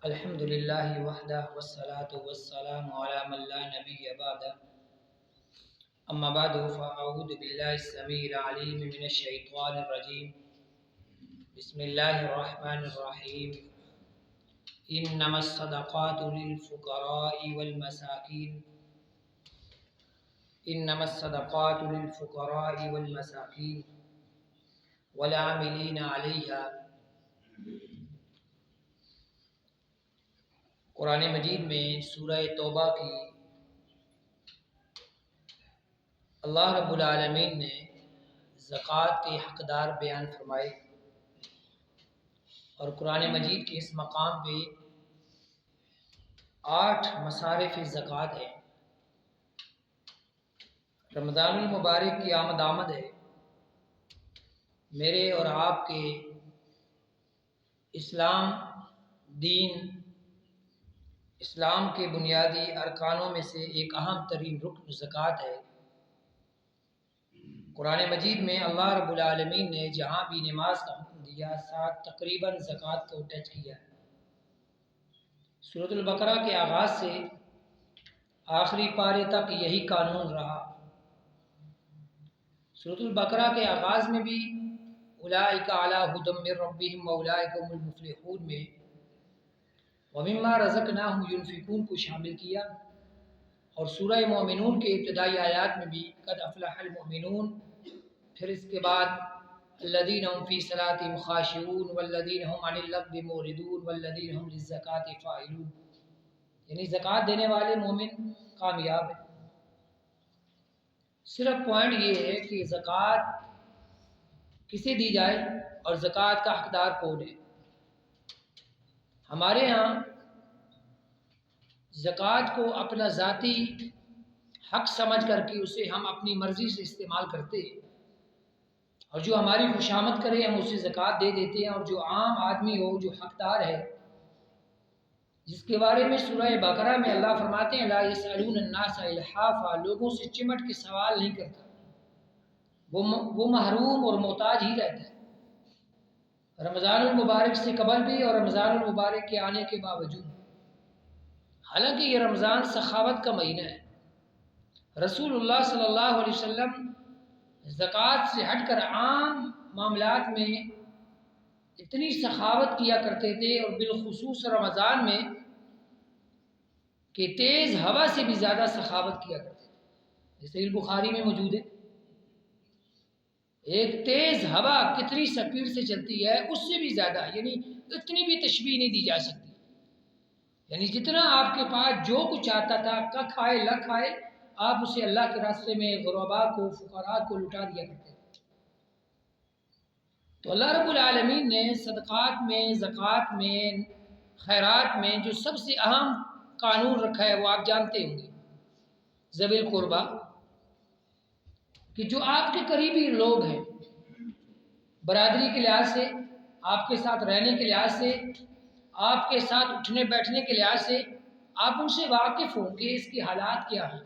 الحمد لله وحده والصلاة والسلام على من لا نبي بعده أما بعد فأعوذ بالله السميع العليم من الشيطان الرجيم بسم الله الرحمن الرحيم إنما الصدقات للفقراء والمساكين إنما الصدقات للفقراء والمساكين والعاملين عليها۔ قرآن مجید میں سورہ توبہ کی اللہ رب العالمین نے زکوٰۃ کے حقدار بیان فرمائے، اور قرآن مجید کے اس مقام پہ 8 مصارف زکوٰۃ ہے۔ رمضان المبارک کی آمد ہے۔ میرے اور آپ کے اسلام کے بنیادی ارکانوں میں سے ایک اہم ترین رکن زکوٰۃ ہے۔ قرآن مجید میں اللہ رب العالمین نے جہاں بھی نماز کا حکم دیا ساتھ تقریباً زکوٰۃ کو ٹچ کیا ہے۔ سورۃ البقرہ کے آغاز سے آخری پارے تک یہی قانون رہا۔ سورۃ البقرہ کے آغاز میں بھی اولئک علی ھدی من ربہم واولئک ھم المفلحون میں وَمِمَّا رَزَقْنَاهُمْ يُنْفِقُونَ کو شامل کیا، اور سورہ مومنون کے ابتدائی آیات میں بھی قد افلح المؤمنون، پھر اس کے بعد الذین هم فی صلاتہم خاشعون والذین هم عن اللغو معرضون والذین هم للزکاۃ فاعلون، یعنی زکوٰۃ دینے والے مومن کامیاب ہیں۔ صرف پوائنٹ یہ ہے کہ زکوٰۃ کسے دی جائے اور زکوٰۃ کا حقدار کون ہے۔ ہمارے ہاں زکوٰۃ کو اپنا ذاتی حق سمجھ کر کے اسے ہم اپنی مرضی سے استعمال کرتے ہیں، اور جو ہماری خوشامد کرے ہم اسے زکوٰۃ دے دیتے ہیں، اور جو عام آدمی ہو جو حقدار ہے، جس کے بارے میں سورہ بقرہ میں اللہ فرماتے ہیں لا یسألون الناس الحافا، لوگوں سے چمٹ کے سوال نہیں کرتا، وہ محروم اور محتاج ہی رہتا ہے، رمضان المبارک سے قبل بھی اور رمضان المبارک کے آنے کے باوجود۔ حالانکہ یہ رمضان سخاوت کا مہینہ ہے۔ رسول اللہ صلی اللہ علیہ وسلم زکوٰۃ سے ہٹ کر عام معاملات میں اتنی سخاوت کیا کرتے تھے، اور بالخصوص رمضان میں کہ تیز ہوا سے بھی زیادہ سخاوت کیا کرتے تھے، جیسے بخاری میں موجود ہے۔ ایک تیز ہوا کتنی سپیڈ سے چلتی ہے اس سے بھی زیادہ، یعنی اتنی بھی تشبیہ نہیں دی جا سکتی، یعنی جتنا آپ کے پاس جو کچھ آتا تھا کا کھائے نہ کھائے آپ اسے اللہ کے راستے میں غرباء کو فقراء کو لٹا دیا کرتے تھے۔ تو اللہ رب العالمین نے صدقات میں، زکوٰۃ میں، خیرات میں جو سب سے اہم قانون رکھا ہے وہ آپ جانتے ہوں گے، ذوی القربیٰ، کہ جو آپ کے قریبی لوگ ہیں، برادری کے لحاظ سے، آپ کے ساتھ رہنے کے لحاظ سے، آپ کے ساتھ اٹھنے بیٹھنے کے لحاظ سے، آپ ان سے واقف ہوں کہ اس کے حالات کیا ہیں۔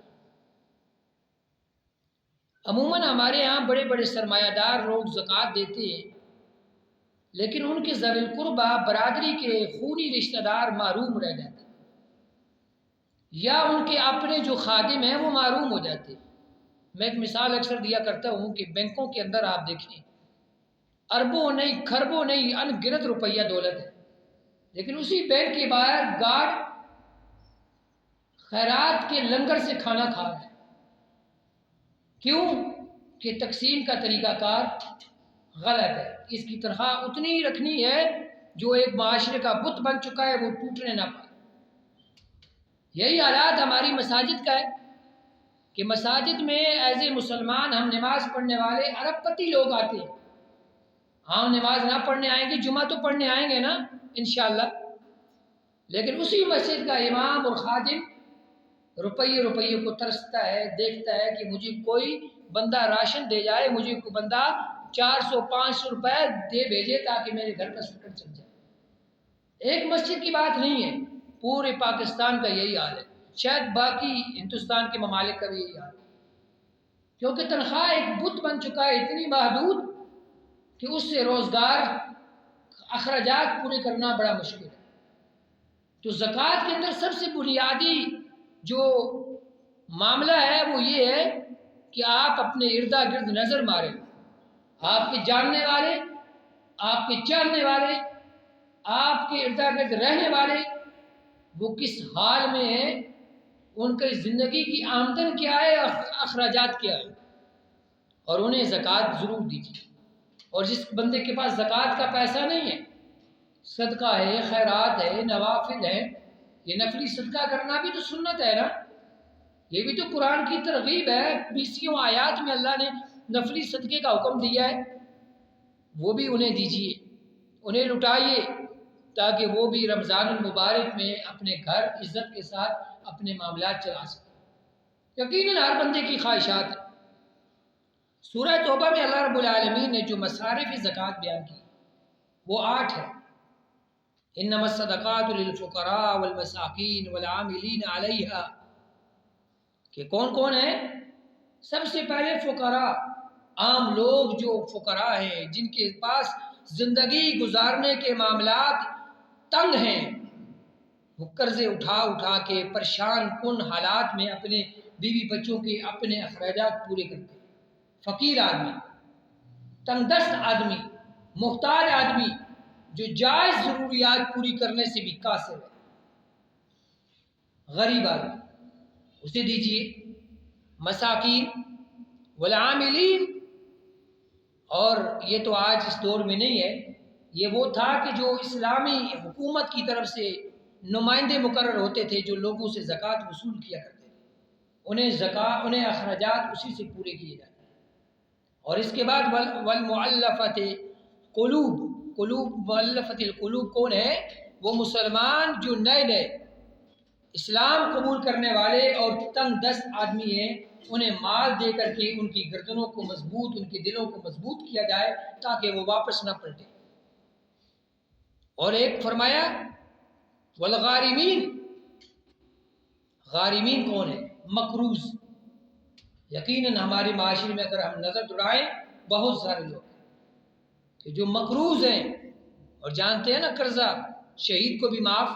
عموماً ہمارے ہاں بڑے بڑے سرمایہ دار لوگ زکوٰۃ دیتے ہیں، لیکن ان کے ذوی القربیٰ برادری کے خونی رشتہ دار محروم رہ جاتے ہیں، یا ان کے اپنے جو خادم ہیں وہ محروم ہو جاتے ہیں۔ میں ایک مثال اکثر دیا کرتا ہوں کہ بینکوں کے اندر آپ دیکھیں اربوں نہیں کھربوں نہیں ان گنت روپیہ دولت ہے، لیکن اسی بینک کے باہر گارڈ خیرات کے لنگر سے کھانا کھا رہے ہیں۔ کیوں؟ کہ تقسیم کا طریقہ کار غلط ہے۔ اس کی تنخواہ اتنی ہی رکھنی ہے جو ایک معاشرے کا بت بن چکا ہے، وہ ٹوٹنے نہ پائے۔ یہی حالات ہماری مساجد کا ہے کہ مساجد میں ایز اے مسلمان ہم نماز پڑھنے والے ارب پتی لوگ آتے ہیں، ہم نماز نہ پڑھنے آئیں گے، جمعہ تو پڑھنے آئیں گے نا انشاءاللہ، لیکن اسی مسجد کا امام اور خادم روپیے کو ترستا ہے، دیکھتا ہے کہ مجھے کوئی بندہ راشن دے جائے، مجھے کوئی بندہ 400-500 روپے دے بھیجے تاکہ میرے گھر کا سکر چل جائے۔ ایک مسجد کی بات نہیں ہے، پورے پاکستان کا یہی حال ہے، شاید باقی ہندوستان کے ممالک کا بھی یہی حال ہے، کیونکہ تنخواہ ایک بت بن چکا ہے، اتنی محدود کہ اس سے روزگار اخراجات پورے کرنا بڑا مشکل ہے۔ تو زکوٰۃ کے اندر سب سے بنیادی جو معاملہ ہے وہ یہ ہے کہ آپ اپنے اردا گرد نظر ماریں، آپ کے جاننے والے، آپ کے چاہنے والے، آپ کے اردا گرد رہنے والے وہ کس حال میں ہیں، ان کی زندگی کی آمدن کیا ہے اور اخراجات کیا ہے، اور انہیں زکوٰۃ ضرور دیجیے۔ اور جس بندے کے پاس زکوٰۃ کا پیسہ نہیں ہے، صدقہ ہے، خیرات ہے، نوافل ہے، یہ نفلی صدقہ کرنا بھی تو سنت ہے نا، یہ بھی تو قرآن کی ترغیب ہے، 20 آیات میں اللہ نے نفلی صدقے کا حکم دیا ہے، وہ بھی انہیں دیجیے، انہیں لٹائیے، تاکہ وہ بھی رمضان المبارک میں اپنے گھر عزت کے ساتھ اپنے معاملات چلا سکیں۔ یقیناً ہر بندے کی خواہشات ہیں۔ سورہ توبہ میں اللہ رب العالمین نے جو مصارف زکوٰۃ بیان کی وہ 8 ہے۔ انما الصدقات للفقراء والمساکین والعاملین علیہا، کہ کون کون ہیں؟ سب سے پہلے فقراء، عام لوگ جو فقراء ہیں، جن کے پاس زندگی گزارنے کے معاملات تنگ ہیں، وہ قرضے اٹھا اٹھا کے پریشان کن حالات میں اپنے بیوی بچوں کے اپنے اخراجات پورے کرتے ہیں۔ فقیر آدمی، تنگ دست آدمی، محتاج آدمی جو جائز ضروریات پوری کرنے سے بھی قاصر ہے، غریب آدمی، اسے دیجیے۔ مساکین والعاملین، اور یہ تو آج اس دور میں نہیں ہے، یہ وہ تھا کہ جو اسلامی حکومت کی طرف سے نمائندے مقرر ہوتے تھے جو لوگوں سے زکوٰۃ وصول کیا کرتے تھے، انہیں اخراجات اسی سے پورے کیے جاتے ہیں۔ اور اس کے بعد والمؤلفۃ قلوب مؤلفۃ القلوب کون ہے؟ وہ مسلمان جو نئے نئے اسلام قبول کرنے والے اور تنگ دست آدمی ہیں، انہیں مال دے کر کے ان کی گردنوں کو مضبوط، ان کے دلوں کو مضبوط کیا جائے تاکہ وہ واپس نہ پلٹیں۔ اور ایک فرمایا والغارمین، غارمین کون ہے؟ مقروض۔ یقیناً ہمارے معاشرے میں اگر ہم نظر دوڑائیں بہت سارے لوگ ہیں کہ جو مقروض ہیں، اور جانتے ہیں نا قرضہ شہید کو بھی معاف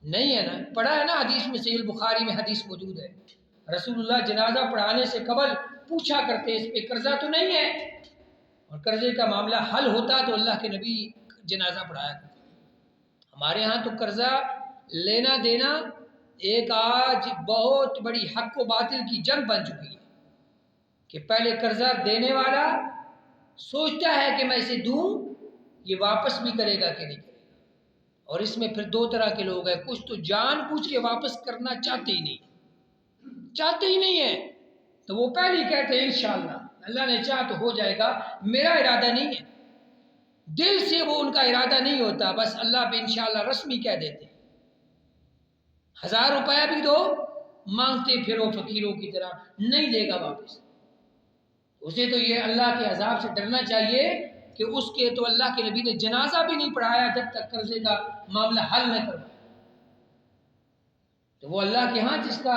نہیں ہے نا، پڑھا ہے نا حدیث میں، صحیح البخاری میں حدیث موجود ہے، رسول اللہ جنازہ پڑھانے سے قبل پوچھا کرتے اس پہ قرضہ تو نہیں ہے، اور قرضے کا معاملہ حل ہوتا تو اللہ کے نبی جنازہ پڑھایا کرتے۔ ہمارے ہاں تو قرضہ لینا دینا ایک آج بہت بڑی حق و باطل کی جنگ بن چکی ہے، کہ پہلے قرضہ دینے والا سوچتا ہے کہ میں اسے دوں، یہ واپس بھی کرے گا کہ نہیں کرے گا، اور اس میں پھر 2 طرح کے لوگ ہیں، کچھ تو جان بوجھ کے واپس کرنا چاہتے ہی نہیں ہیں، تو وہ پہلے ہی کہتے ہیں انشاءاللہ اللہ نے چاہا تو ہو جائے گا، میرا ارادہ نہیں ہے، دل سے وہ ان کا ارادہ نہیں ہوتا، بس اللہ پہ انشاءاللہ رسمی کہہ دیتے ہیں۔ 1000 روپیہ بھی دو، مانگتے پھرو فقیروں کی طرح، نہیں دے گا واپس، اسے تو یہ اللہ کے عذاب سے ڈرنا چاہیے کہ اس کے تو اللہ کے نبی نے جنازہ بھی نہیں پڑھایا جب تک قرضے کا معاملہ حل نہ کروایا، تو وہ اللہ کے ہاں جس کا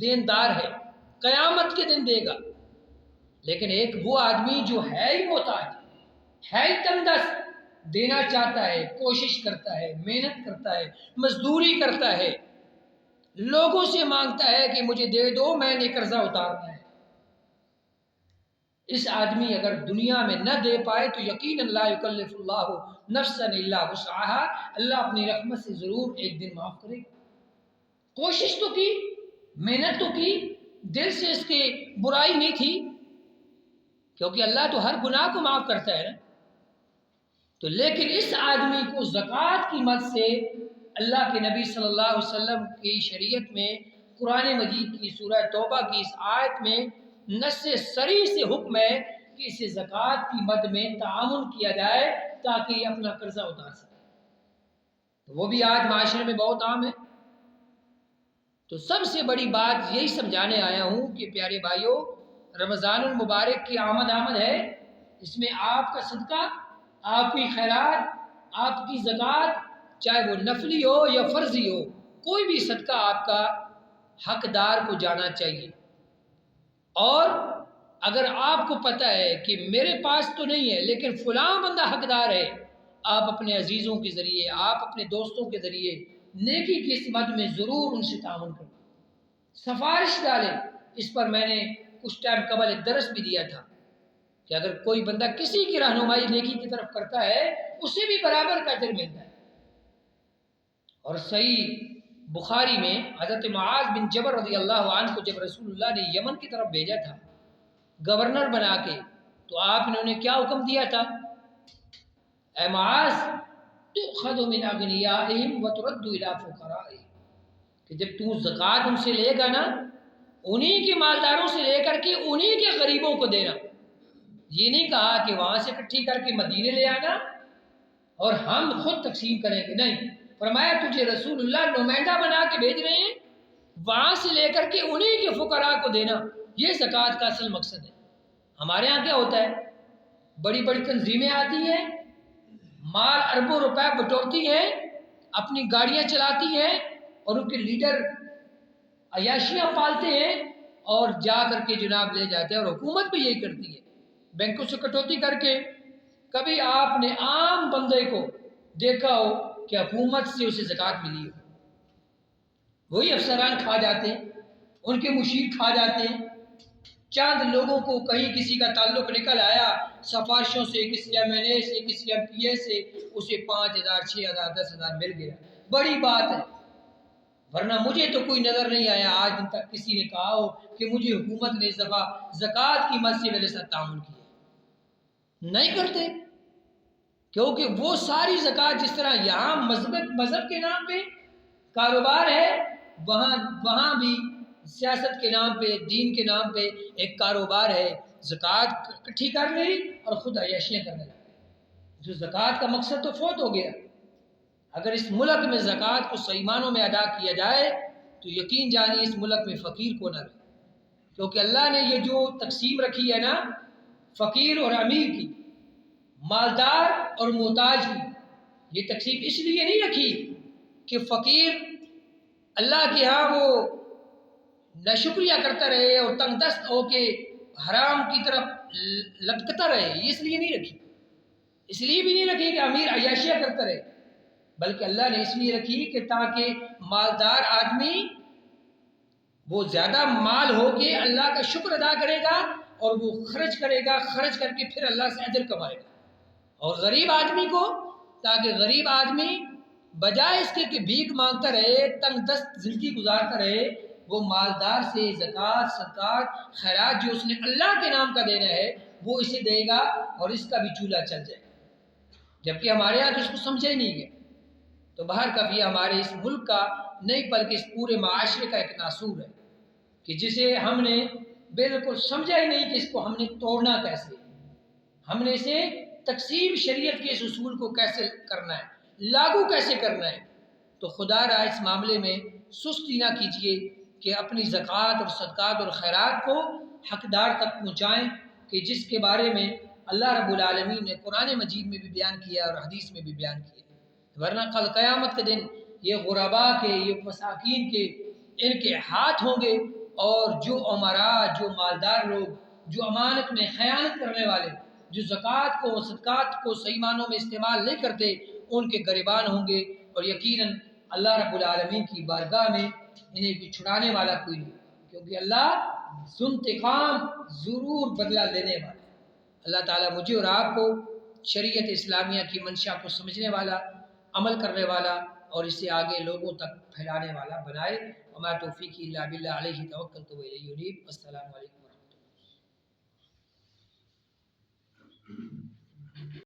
دیندار ہے قیامت کے دن دے گا۔ لیکن ایک وہ آدمی جو ہے ہی محتاج، ہے ہی تنگ دست، دینا چاہتا ہے، کوشش کرتا ہے، محنت کرتا ہے، مزدوری کرتا ہے، لوگوں سے مانگتا ہے کہ مجھے دے دو، میں نے قرضہ اتارنا ہے، اس آدمی اگر دنیا میں نہ دے پائے تو یقیناً لا یکلف اللہ نفسا الا وسعها، اللہ اپنی رحمت سے ضرور ایک دن معاف کرے گا۔ کوشش تو کی، محنت تو کی، دل سے اس کے برائی نہیں تھی، کیونکہ اللہ تو ہر گناہ کو معاف کرتا ہے نا، تو لیکن اس آدمی کو زکوٰۃ کی مد سے اللہ کے نبی صلی اللہ علیہ وسلم کی شریعت میں قرآن مجید کی سورہ توبہ کی اس آیت میں نص صریح سے حکم ہے کہ اسے زکوٰۃ کی مد میں تعاون کیا جائے تاکہ یہ اپنا قرضہ اتار سکے، تو وہ بھی آج معاشرے میں بہت عام ہے۔ تو سب سے بڑی بات یہی سمجھانے آیا ہوں کہ پیارے بھائیوں، رمضان المبارک کی آمد ہے، اس میں آپ کا صدقہ، آپ کی خیرات، آپ کی زکوٰۃ، چاہے وہ نفلی ہو یا فرضی ہو، کوئی بھی صدقہ آپ کا حقدار کو جانا چاہیے۔ اور اگر آپ کو پتہ ہے کہ میرے پاس تو نہیں ہے لیکن فلاں بندہ حقدار ہے، آپ اپنے عزیزوں کے ذریعے، آپ اپنے دوستوں کے ذریعے نیکی کی سمت میں ضرور ان سے تعاون کریں، سفارش ڈالیں۔ اس پر میں نے کچھ ٹائم قبل ایک درس بھی دیا تھا کہ اگر کوئی بندہ کسی کی رہنمائی نیکی کی طرف کرتا ہے اسے بھی برابر کا اجر ملتا ہے۔ اور صحیح بخاری میں حضرت معاذ بن جبل رضی اللہ عنہ کو جب رسول اللہ نے یمن کی طرف بھیجا تھا گورنر بنا کے، تو آپ نے انہیں کیا حکم دیا تھا؟ اے معاذ تؤخذ من اغنیائہم وترد الی فقرائہم، کہ جب تو زکوٰۃ ان سے لے گا نا، انہی کے مالداروں سے لے کر کے انہی کے غریبوں کو دینا۔ یہ نہیں کہا کہ وہاں سے اکٹھی کر کے مدینے لے آنا اور ہم خود تقسیم کریں گے، نہیں، فرمایا تجھے رسول اللہ نمائندہ بنا کے بھیج رہے ہیں، وہاں سے لے کر کے انہی کے فقراء کو دینا، یہ زکوٰۃ کا اصل مقصد ہے۔ ہمارے ہاں کیا ہوتا ہے، بڑی بڑی تنظیمیں آتی ہیں، مال اربوں روپے بٹورتی ہیں، اپنی گاڑیاں چلاتی ہیں اور ان کے لیڈر عیاشیاں پالتے ہیں اور جا کر کے جناب لے جاتے ہیں، اور حکومت بھی یہی کرتی ہے، بینکوں سے کٹوتی کر کے۔ کبھی آپ نے عام بندے کو دیکھا ہو کہ حکومت سے اسے زکوٰۃ ملی ہو؟ وہی افسران کھا جاتے ہیں، ان کے مشیر کھا جاتے ہیں۔ چند لوگوں کو کہیں کسی کا تعلق نکل آیا سفارشوں سے، کسی ایم این اے سے، کسی ایم پی اے سے، اسے 5,000 6,000 10,000 مل گیا، بڑی بات ہے، ورنہ مجھے تو کوئی نظر نہیں آیا آج دن تک کسی نے کہا ہو کہ مجھے حکومت نے اس دفعہ زکوٰۃ کی مد سے میرے ساتھ تعاون کیا۔ نہیں کرتے، کیونکہ وہ ساری زکوٰۃ جس طرح یہاں مذہب کے نام پہ کاروبار ہے، وہاں بھی سیاست کے نام پہ، دین کے نام پہ ایک کاروبار ہے، زکوٰۃ اکٹھی کر لی اور خود عیاشیاں کرنے لگے۔ جو زکوٰۃ کا مقصد تو فوت ہو گیا۔ اگر اس ملک میں زکوٰۃ کو صحیح معنوں میں ادا کیا جائے تو یقین جانیے اس ملک میں فقیر کو نہ رہے، کیونکہ اللہ نے یہ جو تقسیم رکھی ہے نا فقیر اور امیر کی، مالدار اور محتاج کی، یہ تقسیم اس لیے نہیں رکھی کہ فقیر اللہ کے ہاں وہ ناشکریہ کرتا رہے اور تنگ دست ہو کے حرام کی طرف لپکتا رہے، یہ اس لیے نہیں رکھی۔ اس لیے بھی نہیں رکھی کہ امیر عیاشیہ کرتا رہے، بلکہ اللہ نے اس لیے رکھی کہ تاکہ مالدار آدمی وہ زیادہ مال ہو کے اللہ کا شکر ادا کرے گا اور وہ خرچ کرے گا، خرچ کر کے پھر اللہ سے اجر کمائے گا، اور غریب آدمی کو تاکہ غریب آدمی بجائے اس کے کہ بھیک مانگتا رہے، تنگ دست زندگی گزارتا رہے، وہ مالدار سے زکوٰۃ صدقات خیرات جو اس نے اللہ کے نام کا دینا ہے وہ اسے دے گا اور اس کا بھی چولہا چل جائے گا۔ جبکہ ہمارے یہاں تو اس کو سمجھا ہی نہیں گیا، تو باہر کا بھی ہمارے اس ملک کا نہیں بلکہ اس پورے معاشرے کا ایک ناسور ہے کہ جسے ہم نے بالکل سمجھا ہی نہیں کہ اس کو ہم نے توڑنا کیسے، ہم نے اسے تقسیم شریعت کے اس اصول کو کیسے کرنا ہے، لاگو کیسے کرنا ہے۔ تو خدا را اس معاملے میں سستی نہ کیجیے کہ اپنی زکوٰۃ اور صدقات اور خیرات کو حقدار تک پہنچائیں، کہ جس کے بارے میں اللہ رب العالمین نے قرآن مجید میں بھی بیان کیا اور حدیث میں بھی بیان کیا، ورنہ کل قیامت کے دن یہ غرباء کے، یہ مساکین کے، ان کے ہاتھ ہوں گے، اور جو امراء، جو مالدار لوگ، جو امانت میں خیانت کرنے والے، جو زکوٰۃ کو صدقات کو صحیح معنوں میں استعمال نہیں کرتے، ان کے گریبان ہوں گے، اور یقیناً اللہ رب العالمین کی بارگاہ میں انہیں بھی چھڑانے والا کوئی نہیں، کیونکہ اللہ ذو انتقام ضرور بدلہ لینے والا ہے۔ اللہ تعالیٰ مجھے اور آپ کو شریعت اسلامیہ کی منشا کو سمجھنے والا، عمل کرنے والا اور اسے آگے لوگوں تک پھیلانے والا بنائے۔ وما توفیقی الا باللہ علیہ توکلت و الیہ انیب۔ السلام علیکم۔